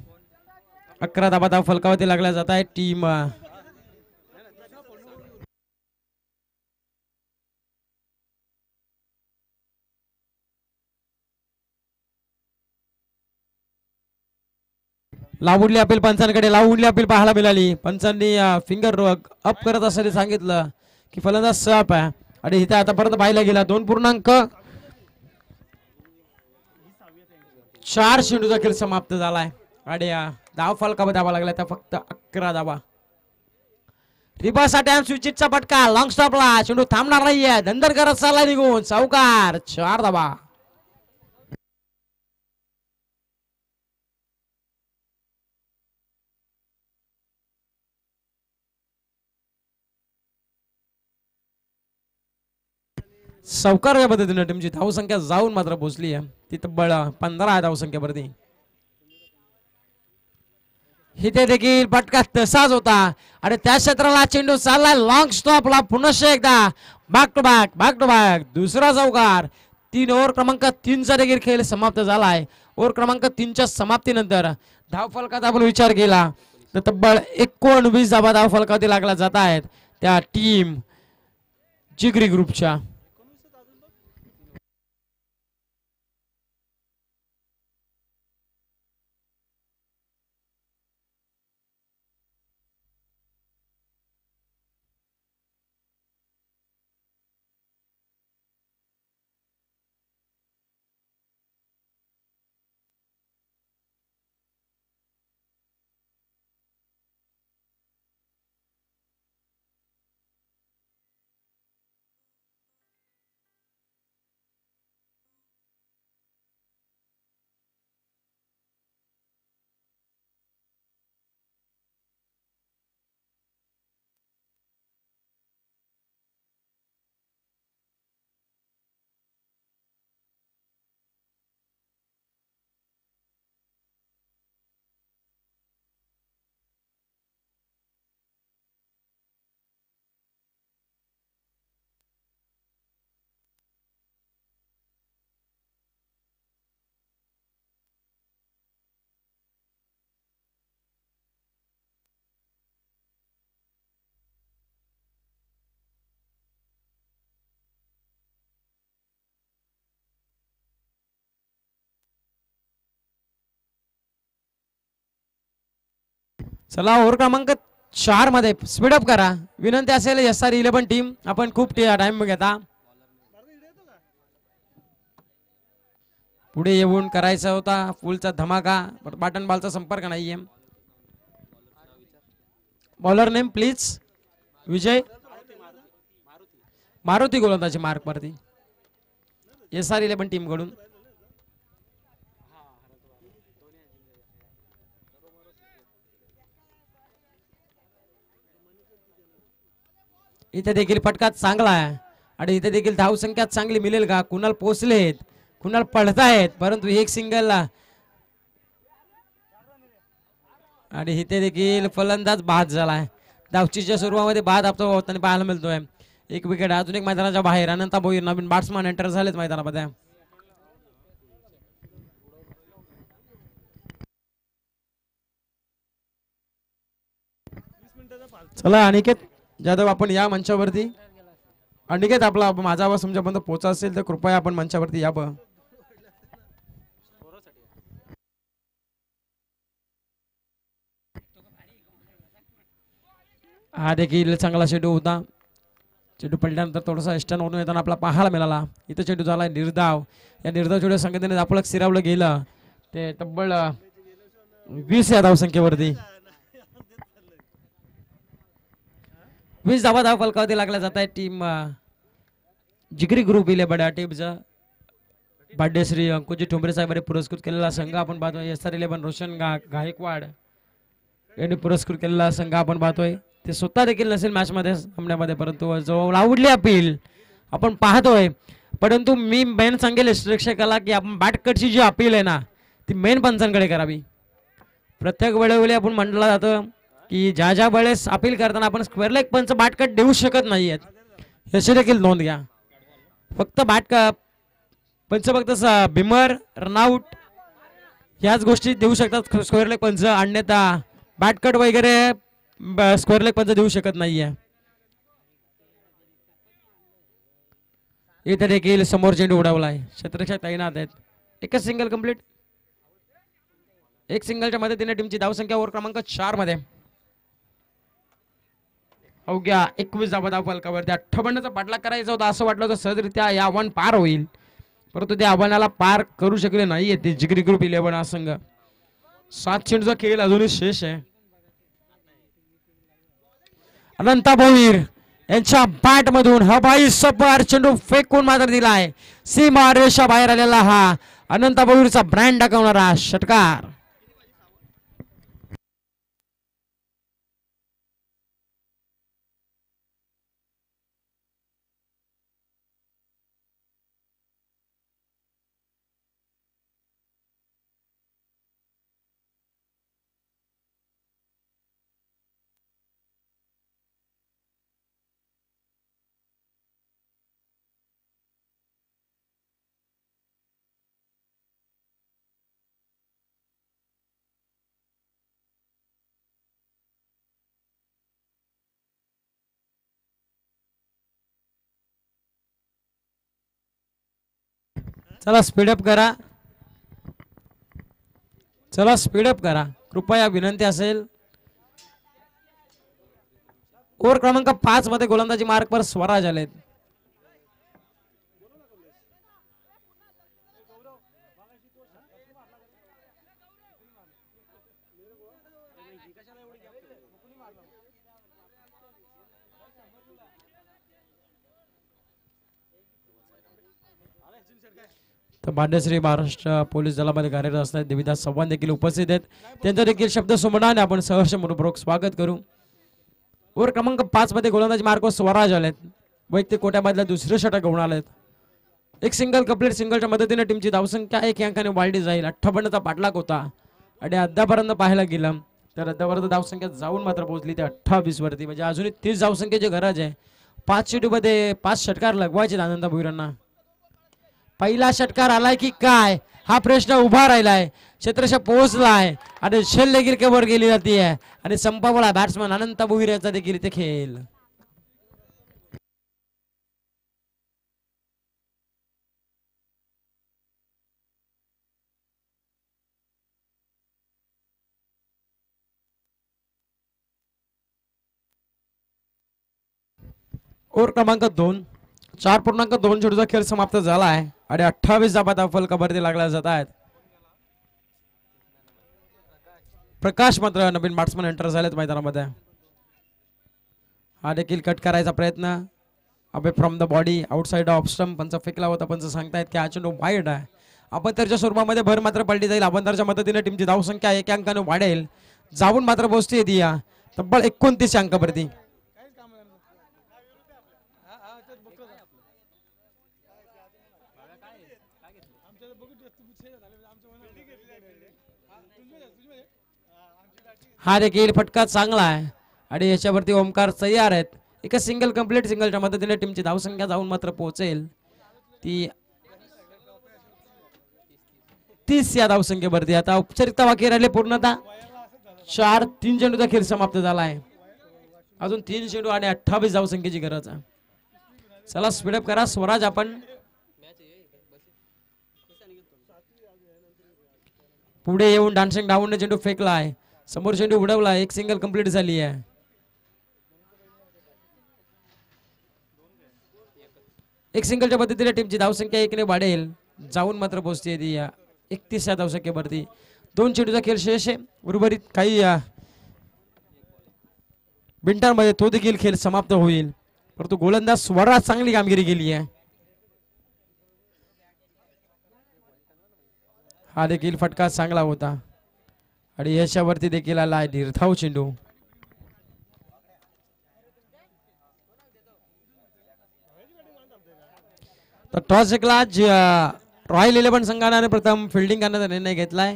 11 धाव फलकावरती लागला जात आहे. टीम लावूडली अपील पंचांकडे. लावूडली अपील पाहायला मिळाली. पंचांनी फिंगर अप करत असताना सांगितलं की फलंदाज सप आहे आणि इथे आतापर्यंत पाहायला गेला 2.4 चेंडूचा खेळ समाप्त झालाय आणि धाव फलकावर धावा लागला त्या फक्त 11 धावा. रिबासाठी स्विचिटचा फटका लॉंग स्टॉपला. चेंडू थांबणार नाहीये. धंदर करत चालला निघून सावकार. 4 धावा. सावकार या पद्धतीने टीमची धावसंख्या जाऊन मात्र पोहोचली आहे ती तब्बल 15 धावसंख्येवरती. इथे देखील फटका तसाच होता आणि त्या क्षेत्राला चेंडू चाललाय लॉंग स्टॉपला. पुनश्च एकदा बॅक टू बॅक दुसरा चौकार. 3 ओव्हर क्रमांक 3 चा देखील खेळ समाप्त झालाय. ओव्हर क्रमांक 3 च्या समाप्तीनंतर धाव फलकात आपण विचार केला तर तब्बल 19 धावा धाव फलकावरती लागला जात आहेत त्या टीम जिगरी ग्रुपच्या. चला ओव्हर क्रमांक 4 मध्ये स्पीडअप करा. विनंती असेल SR 11 टीम आपण खूप टाइम घेता. पुढे येऊन करायचा होता फुलचा धमाका बटन बॉलचा संपर्क नाहीये. Bowler name please. Vijay Maruti गोलंदाजी मार्क वरती SR11 टीम कडून. इथे देखील फटका चांगला आहे आणि इथे देखील धावसंख्या चांगली मिळेल का. कुणाल पोचलेत, कुणाल पळतायत, परंतु एक सिंगलला आणि इथे देखील फलंदाज बाद झालाय. धावचीच्या सुरुवातीमध्ये बाद आपल्याला पाहायला मिळतोय. एक विकेट अजून एक मैदानाच्या बाहेर. अनंता भोईर नवीन बॅट्समन एंटर झालेत मैदानामध्ये. चला अनिकेत जाधव आपण या मंचावरती. अनिकेत आपला माझा आवाज तुमच्यापर्यंत पोहोचा असेल तर कृपया आपण मंचावरती यावं. हा देखील चांगला चेंडू होता. चेंडू पडल्यानंतर थोडासा स्टनवरून येताना आपला पाहायला मिळाला. इथं चेंडू झाला निर्धाव. या निर्धाव चेंडू संघटनेने आपलं सिरावलं गेलं ते तब्बल 20 या धावसंख्येवरती. 20 धाव फलकावरती लागल्या जात आहे. टीम जिगरी ग्रुप इले बड्या टीमचा भाग्यश्री अंकुजी ठोंबरे साहेबांनी पुरस्कृत केलेला संघ आपण पाहतोय. SR11 रोशन गायकवाड यांनी पुरस्कृत केलेला संघ आपण पाहतोय. ते स्वतः देखील नसेल मॅच मध्ये सामन्यामध्ये, परंतु जो आवडली अपील आपण पाहतोय. परंतु मी मेन सांगेल प्रेक्षकाला की आपण बॅटकडची जी अपील आहे ना ती मेन पंचांकडे करावी. प्रत्येक वेळोवेळी आपण म्हटलं जातं की ज्या ज्या वेळेस अपील करताना आपण स्क्वेअर लेग पंच बॅटकट देऊ शकत नाहीयेत, याची देखील नोंद घ्या. फक्त पंच फक्त बिमर रनआउट ह्याच गोष्टी देऊ शकतात स्क्वेअर लेग पंच, अन्यथा बॅटकट वगैरे स्क्वेअर लेग पंच देऊ शकत नाहीये. इथे देखील समोर चेंडू उडवलाय. क्षेत्ररक्षक तैनात आहेत. एकच सिंगल कंप्लीट. एक सिंगलच्या मदतीने टीमची धावसंख्या ओव्हर क्रमांक 4 मध्ये अवघ्या 21 धाव फलकावरती. 58चा पाठलाग करायचा होता असं वाटलं होतं सहजरित्या या आव्हान पार होईल, परंतु त्या आव्हानाला पार करू शकले नाहीये ते जिगरी ग्रुप 11 हा संघ. 7 चेंडूचा खेळ अजूनही शेष आहे. अनंता भोईर यांच्या बॅट मधून हवाई सपार चेंडू फेकून मात्र दिलाय. सीमा रेषा बाहेर आलेला हा अनंता भोईरचा ब्रँड दाखवणारा षटकार. चला स्पीडअप करा, चला स्पीडअप करा कृपया विनंती असेल. ओव्हर क्रमांक 5 मध्ये गोलंदाजी मार्कवर स्वराज आलेत. तर भाग्यश्री महाराष्ट्र पोलीस दलामध्ये कार्यरत असतात देवीदास चव्हाण देखील उपस्थित आहेत. त्यांचा देखील शब्द सुमनाने आपण सहर्ष मनपूर्वक स्वागत करू. ओव्हर क्रमांक 5 मध्ये गोलंदाजी मार्कवर स्वराज आलेत. वैयक्तिक कोट्यामधल्या दुसरे षटक घेऊन आलेत. एक सिंगल कंप्लीट. सिंगलच्या मदतीने टीमची धावसंख्या 1 अंकाने वाढली जाईल. 58चा पाठलाग होता आणि अद्यापर्यंत पाहायला गेलं तर अद्यापर्यंत धावसंख्या जाऊन मात्र पोहोचली ते 28 वरती. म्हणजे अजूनही 30 धावसंख्येची गरज आहे. 5 चेंडूमध्ये 5 षटकार लगवायचे अनंता भोईरांना. पहिला षटकार आलाय की काय हा प्रश्न उभा राहिलाय. क्षेत्ररक्षक पोहोचलाय आणि शेल देखील केवर गेली जाते आणि संपवला बॅट्समन अनंत भोईर याचा देखील इथे खेळ. ओव्हर क्रमांक 2 4.2 चेंडूचा खेळ समाप्त झाला आहे आणि 28 धावा फलकावरती लागल्या जात आहेत. प्रकाश मात्र नवीन बॅट्समन एंटर झालेत मैदानामध्ये. हा देखील कट करायचा प्रयत्न अबे from the body outside off stump पंच फेकला होता. पंच सांगतायत की हा चेंडू वाईड आहे. अबंतरच्या स्वरूपामध्ये भर मात्र पडली जाईल. अबंतरच्या मदतीने टीमची धावसंख्या 1 अंकाने वाढेल. जाऊन मात्र पोहोचते ती या तब्बल 29 अंकावरती. हा देखील फटका चांगला आहे आणि याच्यावरती ओमकार तयार आहेत. एका सिंगल कंप्लीट सिंगलच्या मदतीने टीमची धावसंख्या जाऊन मात्र पोहोचेल ती 30 या धावसंख्येवरती. आता औपचारिकता बाकी राहिले पूर्णतः 4-3 चेंडूचा खेळ समाप्त झाला आहे. अजून 3 चेंडू आणि 28 धावसंख्येची गरज आहे. चला स्पीडअप करा स्वराज. आपण पुढे येऊन डान्सिंग डाऊनने चेंडू फेकला आहे. समोर चेंडू उडवला. एक सिंगल कंप्लीट झाली आहे. एक सिंगलच्या पद्धतीने टीमची धावसंख्या 1 ने वाढेल. जाऊन मात्र पोहोचते ती या 31 या धावसंख्येवरती. 2 चेंडूचा खेळ शेष आहे. उर्वरित काही मिनिटांमध्ये तो देखील खेळ समाप्त होईल. परंतु गोलंदाज स्वराज चांगली कामगिरी केली आहे. हा देखील फटका चांगला होता आणि याच्यावरती देखील आला निर्धाव चेंडू. तर टॉस जिंकला रॉयल 11 संघाने प्रथम फिल्डिंग करण्याचा निर्णय घेतलाय.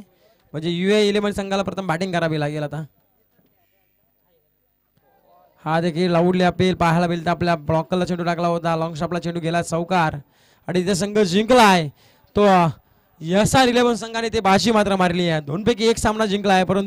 म्हणजे UAE 11 संघाला प्रथम बॅटिंग करावी लागेल. आता हा देखील लाऊडली अपील पाहायला मिळतं. आपल्या ब्लॉकरला चेंडू टाकला होता. लॉंग शॉपला चेंडू गेला चौकार आणि इथे संघ जिंकलाय तो SR 11 संघाने ते बाजी मात्र मारली आहे. 2 पैकी 1 सामना जिंकला आहे. परंतु